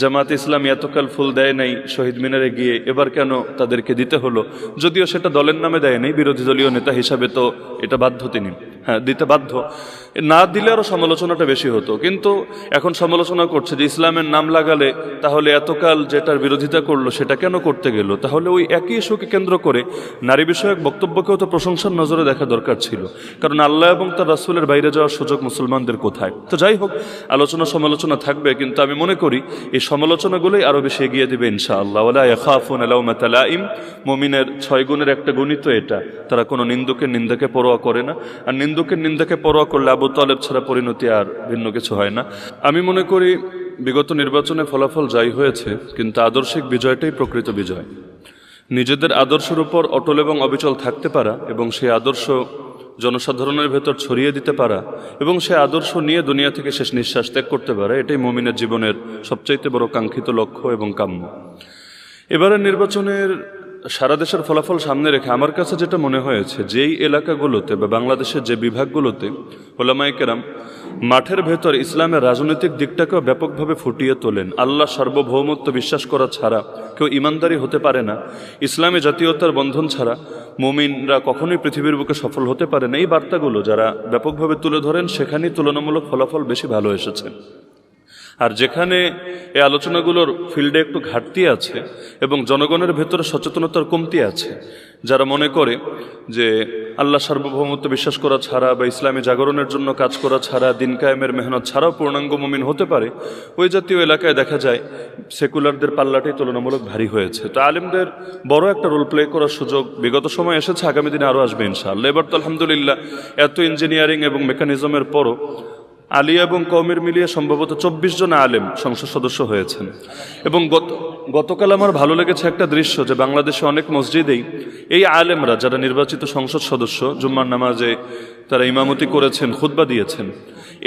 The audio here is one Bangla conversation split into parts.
জামাতে ইসলামী এতকাল ফুল দেয় নাই শহীদ মিনারে গিয়ে, এবার কেন তাদেরকে দিতে হলো? যদিও সেটা দলের নামে দেয় নাই, বিরোধী দলীয় নেতা হিসাবে তো এটা বাধ্য তিনি, হ্যাঁ দিতে বাধ্য। না দিলে আরও সমালোচনাটা বেশি হতো, কিন্তু এখন সমালোচনা করছে যে ইসলামের নাম লাগালে তাহলে এতকাল যেটার বিরোধিতা করলো সেটা কেন করতে গেল। তাহলে ওই একই ইস্যুকে কেন্দ্র করে নারী বিষয়ক বক্তব্যকেও তো প্রশংসার নজরে দেখা দরকার ছিল, কারণ আল্লাহ এবং তার রাসূলের বাইরে যাওয়ার সুযোগ মুসলমানদের কোথায়? তো যাই হোক, আলোচনা সমালোচনা থাকবে, কিন্তু আমি মনে করি এই সমালোচনাগুলোই আরও বেশি এগিয়ে দিবে ইনশাআল্লাহ। ওয়ালা ইয়াখাফুনা লাওমাতা লাইম, মুমিনের 6 গুণের একটা গুণই তো এটা, তারা কোনো নিন্দুকের নিন্দাকে পরোয়া করে না, আর নিন্দুকের নিন্দাকে পরোয়া করলে আবু তালেব ছাড়া পরিণতি আর ভিন্ন কিছু হয় না। আমি মনে করি বিগত নির্বাচনে ফলাফল যাই হয়েছে, কিন্তু আদর্শিক বিজয়টাই প্রকৃত বিজয়। নিজেদের আদর্শের উপর অটল এবং অবিচল থাকতে পারা, এবং সেই আদর্শ জনসাধারণের ভেতর ছড়িয়ে দিতে পারা, এবং সেই আদর্শ নিয়ে দুনিয়া থেকে শেষ নিঃশ্বাস ত্যাগ করতে পারা, এটাই মুমিনের জীবনের সবচাইতে বড় কাঙ্ক্ষিত লক্ষ্য এবং কাম্য। এবারের নির্বাচনের সারা দেশের ফলাফল সামনে রেখে আমার কাছে যেটা মনে হয়েছে, যেই এলাকাগুলোতে বা বাংলাদেশের যে বিভাগগুলোতে ওলামায়ে কেরাম মাঠের ভেতর ইসলামের রাজনৈতিক দিকটাকেও ব্যাপকভাবে ফুটিয়ে তোলেন, আল্লাহ সার্বভৌমত্ব বিশ্বাস করা ছাড়া কেউ ইমানদারি হতে পারে না, ইসলামী জাতীয়তার বন্ধন ছাড়া মুমিনরা কখনোই পৃথিবীর বুকে সফল হতে পারে না, এই বার্তাগুলো যারা ব্যাপকভাবে তুলে ধরেন সেখানেই তুলনামূলক ফলাফল বেশি ভালো এসেছে। আর যেখানে এই আলোচনাগুলোর ফিল্ডে একটু ঘাটতি আছে এবং জনগণের ভেতরে সচেতনতার কমতি আছে, যারা মনে করে যে আল্লাহ সার্বভৌমত্ব বিশ্বাস করা ছাড়া বা ইসলামী জাগরণের জন্য কাজ করা ছাড়া, দিন কায়েমের মেহনত ছাড়াও পূর্ণাঙ্গ মুমিন হতে পারে, ওই জাতীয় এলাকায় দেখা যায় সেকুলারদের পাল্লাটাই তুলনামূলক ভারী হয়েছে। তো আলেমদের বড় একটা রোল প্লে করার সুযোগ বিগত সময় এসেছে, আগামী দিনে আরও আসবে ইনশাআল্লাহ। এবার তো আলহামদুলিল্লাহ এত ইঞ্জিনিয়ারিং এবং মেকানিজমের পরও আলিয়া এবং কওমের মিলিয়ে সম্ভবত 24 জন আলেম সংসদ সদস্য হয়েছেন। এবং গতকাল আমার ভালো লেগেছে একটা দৃশ্য, যে বাংলাদেশে অনেক মসজিদেই এই আলেমরা যারা নির্বাচিত সংসদ সদস্য জুম্মার নামাজে তারা ইমামতি করেছেন, খুতবা দিয়েছেন।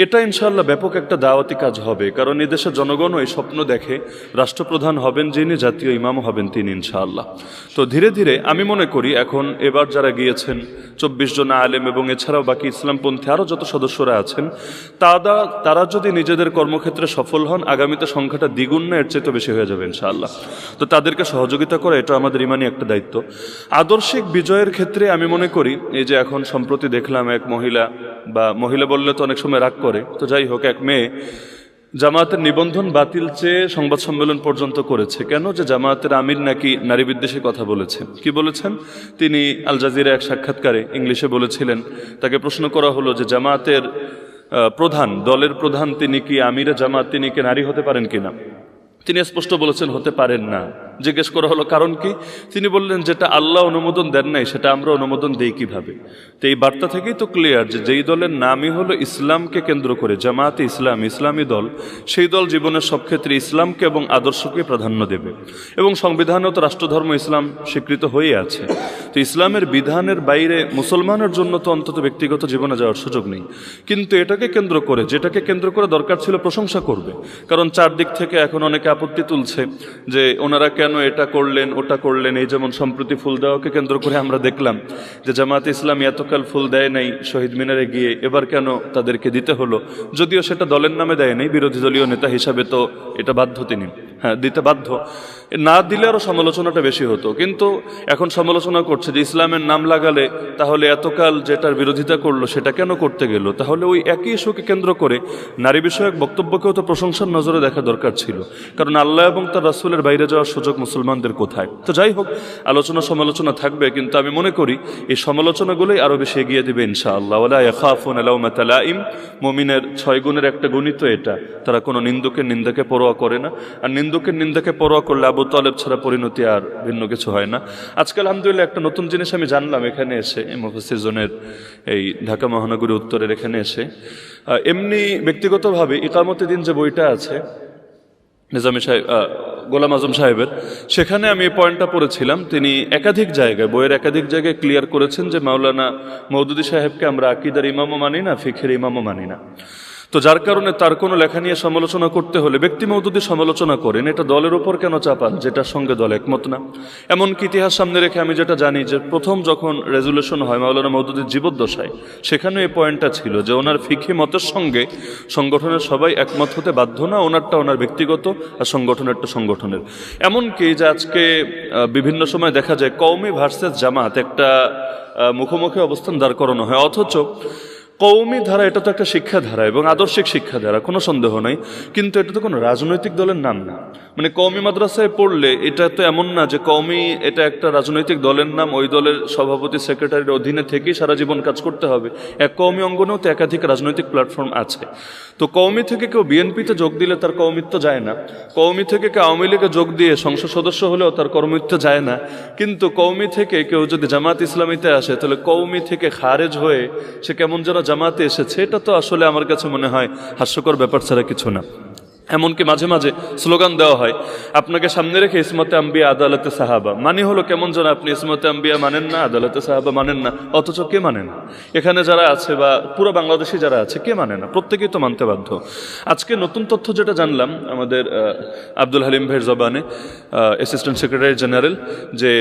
এটা ইনশাআল্লাহ ব্যাপক একটা দাওয়াতি কাজ হবে, কারণ এই দেশের জনগণও এই স্বপ্ন দেখে রাষ্ট্রপ্রধান হবেন যিনি, জাতীয় ইমামও হবেন তিনি ইনশাআল্লাহ। তো ধীরে ধীরে আমি মনে করি এখন এবার যারা গিয়েছেন 24 জন আলেম এবং এছাড়াও বাকি ইসলামপন্থী আরও যত সদস্যরা আছেন, তারা যদি নিজেদের কর্মক্ষেত্রে সফল হন, আগামীতে সংখ্যাটা দ্বিগুণ না এর চেয়ে বেশি হয়ে যাবে ইনশাআল্লাহ। তো তাদেরকে সহযোগিতা করা এটা আমাদের ইমানি একটা দায়িত্ব। আদর্শিক বিজয়ের ক্ষেত্রে আমি মনে করি এই যে এখন সম্প্রতি দেখলাম এক মহিলা বললে তো অনেক সময় রাগ করে, তো যাই হোক, এক মেয়ে জামায়াতের নিবন্ধন বাতিল চেয়ে সংবাদ সম্মেলন পর্যন্ত করেছে। কেন? যে জামায়াতের আমির নাকি নারী বিদ্বেষী কথা বলেছে। কি বলেছেন তিনি? আল জাজিরা এক সাক্ষাৎকারে ইংলিশে বলেছিলেন, তাকে প্রশ্ন করা হলো যে জামায়াতের প্রধান, দলের প্রধান তিনি কি আমিরে জামায়াত, তিনি কি নারী হতে পারেন কিনা? তিনি স্পষ্ট বলেছেন হতে পারেন না। জিজ্ঞেস করা হলো কারণ কি? তিনি বললেন যেটা আল্লাহ অনুমোদন দেন নাই সেটা আমরা অনুমোদন দেই কিভাবে? তো এই বার্তা থেকেই তো ক্লিয়ার যে যেই দলের নামই হলো ইসলামকে কেন্দ্র করে জামায়াতে ইসলাম, ইসলামী দল, সেই দল জীবনের সব ক্ষেত্রে ইসলামকে এবং আদর্শকে প্রাধান্য দেবে। এবং সংবিধানেও তো রাষ্ট্রধর্ম ইসলাম স্বীকৃত হয়ে আছে। তো ইসলামের বিধানের বাইরে মুসলমানের জন্য তো অন্তত ব্যক্তিগত জীবনে যাওয়ার সুযোগ নেই। কিন্তু এটাকে কেন্দ্র করে, যেটাকে কেন্দ্র করে দরকার ছিল প্রশংসা করবে, কারণ চারদিক থেকে এখন অনেকে আপত্তি তুলছে যে ওনারা কেন এটা করলেন ওটা করলেন। এই যেমন সম্প্রতি ফুল দেওয়াকে কেন্দ্র করে আমরা দেখলাম যে জামাতে ইসলামী এতকাল ফুল দেয় নাই শহীদ মিনারে গিয়ে, এবার কেন তাদেরকে দিতে হলো? যদিও সেটা দলের নামে দেয় নাই, বিরোধী দলীয় নেতা হিসাবে তো এটা বাধ্য তিনি, হ্যাঁ দিতে বাধ্য। না দিলে আরও সমালোচনাটা বেশি হতো, কিন্তু এখন সমালোচনা করছে যে ইসলামের নাম লাগালে তাহলে এতকাল যেটার বিরোধিতা করলো সেটা কেন করতে গেল। তাহলে ওই একই ইস্যুকে কেন্দ্র করে নারী বিষয়ক বক্তব্যকেও তো প্রশংসার নজরে দেখা দরকার ছিল, কারণ আল্লাহ এবং তার রাসূলের বাইরে যাওয়ার সুযোগ মুসলমানদের কোথায়? তো যাই হোক, আলোচনা সমালোচনা থাকবে, কিন্তু আমি মনে করি এই সমালোচনাগুলোই আরও বেশি এগিয়ে দিবে ইনশাআল্লাহ। ওয়ালা ইয়াখাফুনা লাওমাতা লাইম, মুমিনের 6 গুণের একটা গুণই তো এটা, তারা কোনো নিন্দুকের নিন্দাকে পরোয়া করে না, আর নিন্দুকের নিন্দাকে পরোয়া করলে আবু তালেব ছাড়া পরিণতি আর ভিন্ন কিছু হয় না। আজকে আলহামদুলিল্লাহ একটা নতুন জিনিস আমি জানলাম এখানে এসে, মুফাসসির জোনের এই ঢাকা মহানগরী উত্তরের এখানে এসে। এমনি ব্যক্তিগতভাবে ইকামতে দিন যে বইটা আছে নিজামী সাহেব, গোলাম আজম সাহেবের, সেখানে আমি এই পয়েন্টটা পড়েছিলাম। তিনি একাধিক জায়গায়, বইয়ের একাধিক জায়গায় ক্লিয়ার করেছেন যে মাওলানা মওদুদী সাহেবকে আমরা আকীদার ইমামও মানি না, ফিকহের ইমামও মানি না। তো যার কারণে তার কোনো লেখা নিয়ে সমালোচনা করতে হলে ব্যক্তি মওদুদি সমালোচনা করেন, এটা দলের ওপর কেন চাপান যেটার সঙ্গে দল একমত না? এমনকি ইতিহাস সামনে রেখে আমি যেটা জানি যে প্রথম যখন রেজুলেশন হয় মাওলানা মওদুদির জীবদ্দশায়, সেখানে এই পয়েন্টটা ছিল যে ওনার ফিকহি মতের সঙ্গে সংগঠনের সবাই একমত হতে বাধ্য না, ওনারটা ওনার ব্যক্তিগত আর সংগঠনেরটা সংগঠনের। এমনকি যে আজকে বিভিন্ন সময় দেখা যায় কওমি ভার্সেস জামাত একটা মুখোমুখি অবস্থান দাঁড় করানো হয়, অথচ কওমি ধারা এটা তো একটা শিক্ষাধারা এবং আদর্শিক শিক্ষাধারা, কোনো সন্দেহ নাই, কিন্তু এটা তো কোনো রাজনৈতিক দলের নাম না। মানে কওমি মাদ্রাসায় পড়লে এটা তো এমন না যে কওমি এটা একটা রাজনৈতিক দলের নাম, ওই দলের সভাপতি সেক্রেটারির অধীনে থেকেই সারা জীবন কাজ করতে হবে। এক কওমি অঙ্গনেও তো একাধিক রাজনৈতিক প্ল্যাটফর্ম আছে। তো কওমি থেকে কেউ বিএনপিতে যোগ দিলে তার কওমিত্ব যায় না, কওমি থেকে কেউ আওয়ামী লীগে যোগ দিয়ে সংসদ সদস্য হলেও তার কর্মত্ব যায় না। কিন্তু কওমি থেকে কেউ যদি জামাত ইসলামীতে আসে তাহলে কওমি থেকে খারেজ হয়ে সে কেমন যেন জামাতে এসেছে, এটা তো আসলে আমার কাছে মনে হয় হাস্যকর ব্যাপার ছাড়া কিছু না। এমনকি মাঝে মাঝে স্লোগান দেওয়া হয় আপনাকে সামনে রেখে ইসমতে আম্বিয়া আদালতে সাহাবা, মানে হলো কেমন যেন আপনি ইসমতে আম্বিয়া মানেন না, আদালতে সাহাবা মানেন না, অথচ কে মানে না? এখানে যারা আছে বা পুরো বাংলাদেশি যারা আছে কে মানে না? প্রত্যেকেই তো মানতে বাধ্য। আজকে নতুন তথ্য যেটা জানলাম আমাদের আব্দুল হালিম ভাইয়ের জবানে, অ্যাসিস্ট্যান্ট সেক্রেটারি জেনারেল, যে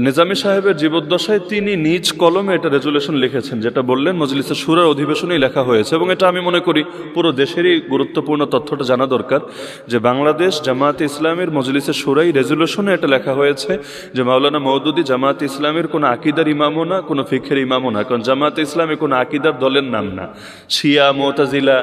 নিজামী সাহেবের জীবদ্দশায় তিনি নিজ কলমে এটা রেজুলেশন লিখেছেন, যেটা বললেন মজলিসে শুরার অধিবেশনেই লেখা হয়েছে। এবং এটা আমি মনে করি পুরো দেশেরই গুরুত্বপূর্ণ তথ্যটা জানা দরকার যে বাংলাদেশ জামায়াতে ইসলামের মজলিসে শুরাই রেজুলেশনে এটা লেখা হয়েছে যে মাওলানা মওদুদি জামায়াতে ইসলামের কোনো আকিদার ইমামও না, কোনো ফিকহের ইমামও না, কারণ জামায়াতে ইসলামে কোনো আকিদার দলের নাম না। শিয়া, মুতাজিলা,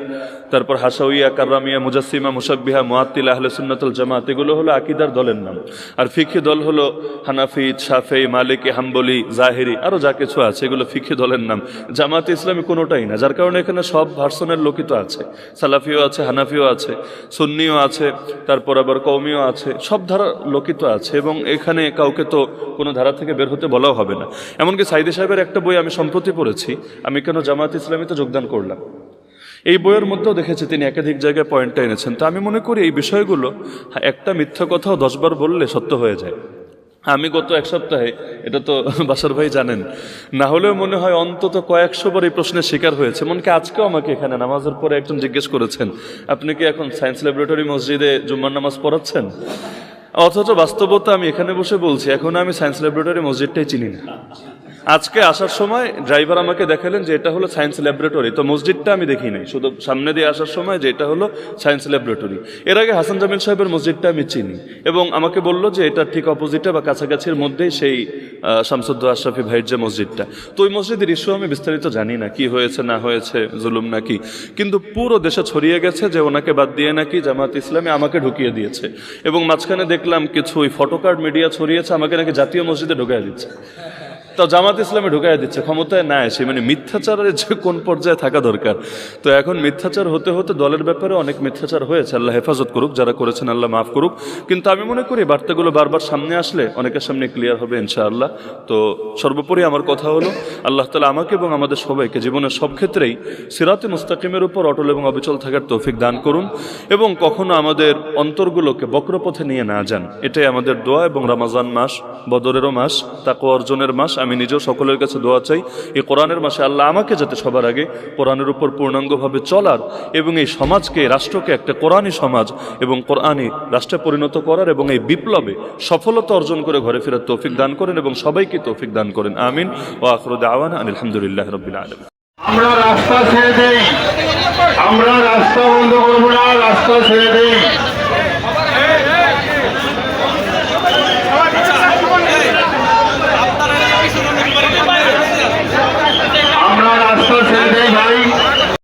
তারপর হাসাউইয়া, কাররামিয়া, মুজাসসিমা, মুশাব্বিহা, মুআত্তিলা, আহলে সুন্নাতুল জামাত, এগুলো হলো আকিদার দলের নাম। আর ফিকহি দল হলো হানাফি, শাফেঈ, মালিকি, হাম্বলি, জাহেরি, আরো যা কিছু আছে এগুলো ফিকহি দলের নাম। জামায়াতে ইসলামী কোনোটাই না, যার কারণে এখানে সব ভার্সনের লোকই তো আছে, সালাফিও আছে, হানাফিও আছে, সুন্নিও আছে, তারপর আবার কওমিও আছে, সব ধারা লোকিত আছে। এবং এখানে কাউকে তো কোনো ধারা থেকে বের হতে বলাও হবে না। এমনকি সাইদি সাহেবের একটা বই আমি সম্প্রতি পড়েছি, আমি কেন জামায়াত ইসলামীতে যোগদান করলাম, এই বইয়ের মধ্যেও দেখেছি তিনি একাধিক জায়গায় পয়েন্টটা এনেছেন। তো আমি মনে করি এই বিষয়গুলো একটা মিথ্যা কথাও 10 বার বললে সত্য হয়ে যায়। আমি গত এক সপ্তাহে, এটা তো বাসার ভাই জানেন, না হলেও মনে হয় অন্তত কয়েকশো বার এই প্রশ্নের শিকার হয়েছে। এমনকি আজকেও আমাকে এখানে নামাজের পরে একজন জিজ্ঞেস করেছেন আপনি কি এখন সায়েন্স ল্যাবরেটরি মসজিদে জুম্মার নামাজ পড়াচ্ছেন? অথচ বাস্তবতা আমি এখানে বসে বলছি এখন আমি সায়েন্স ল্যাবরেটরি মসজিদটাই চিনি না। আজকে আসার সময় ড্রাইভার আমাকে দেখালেন যে এটা হলো সায়েন্স ল্যাবরেটরি, তো মসজিদটা আমি দেখি নাই, শুধু সামনে দিয়ে আসার সময় যে এটা হলো সায়েন্স ল্যাবরেটরি। এর আগে হাসান জামিল সাহেবের মসজিদটা আমি চিনি এবং আমাকে বলল যে এটা ঠিক অপোজিটে বা কাছাকাছির মধ্যেই সেই শামসুদ্দো আশরাফি ভাইয়ের যে মসজিদটা। তো ওই মসজিদের ইস্যু আমি বিস্তারিত জানি না, কি হয়েছে না হয়েছে, জুলুম নাকি, কিন্তু পুরো দেশে ছড়িয়ে গেছে যে ওনাকে বাদ দিয়ে নাকি জামাত ইসলামী আমাকে ঢুকিয়ে দিয়েছে। এবং মাঝখানে দেখলাম কিছু ওই ফটোকার্ড মিডিয়া ছড়িয়েছে আমাকে নাকি জাতীয় মসজিদে ঢুকিয়ে দিচ্ছে। তো জামাত ইসলামে ঢুকাই দিচ্ছে ক্ষমতায় না এসে, মানে মিথ্যাচারের যে কোন পর্যায়ে থাকা দরকার। তো এখন মিথ্যাচার হতে হতে দলের ব্যাপারে অনেক মিথ্যাচার হয়েছে, আল্লাহ হেফাজত করুক, যারা করেছেন আল্লাহ মাফ করুক। কিন্তু আমি মনে করি বার্তাগুলো বারবার সামনে আসলে অনেকের সামনে ক্লিয়ার হবে ইনশাআল্লাহ। তো সর্বোপরি আমার কথা হলো আল্লাহ তাআলা আমাকে এবং আমাদের সবাইকে জীবনের সব ক্ষেত্রেই সিরাতে মুস্তাকিমের উপর অটল এবং অবিচল থাকার তৌফিক দান করুন এবং কখনো আমাদের অন্তরগুলোকে বক্রপথে নিয়ে না যান, এটাই আমাদের দোয়া। এবং রমজান মাস বদরেরও মাস, তাকওয়া অর্জনের মাস, আমি নিজেও সকলের কাছে দোয়া চাই এই কোরআনের মাসে আল্লাহ আমাকে যাতে সবার আগে কোরআনের উপর পূর্ণাঙ্গভাবে চলার এবং এই সমাজকে, রাষ্ট্রকে একটা কোরআনী সমাজ এবং কোরআনী রাষ্ট্রে পরিণত করার এবং এই বিপ্লবে সফলতা অর্জন করে ঘরে ফেরার তৌফিক দান করেন এবং সবাইকে তৌফিক দান করেন। আমিন ওয়া আখিরু দাওয়ানা আলহামদুলিল্লাহি রাব্বিল আলামিন। আমরা রাস্তা ছেড়ে দেই, আমরা রাস্তা বন্ধ করব না, রাস্তা ছেড়ে দেই।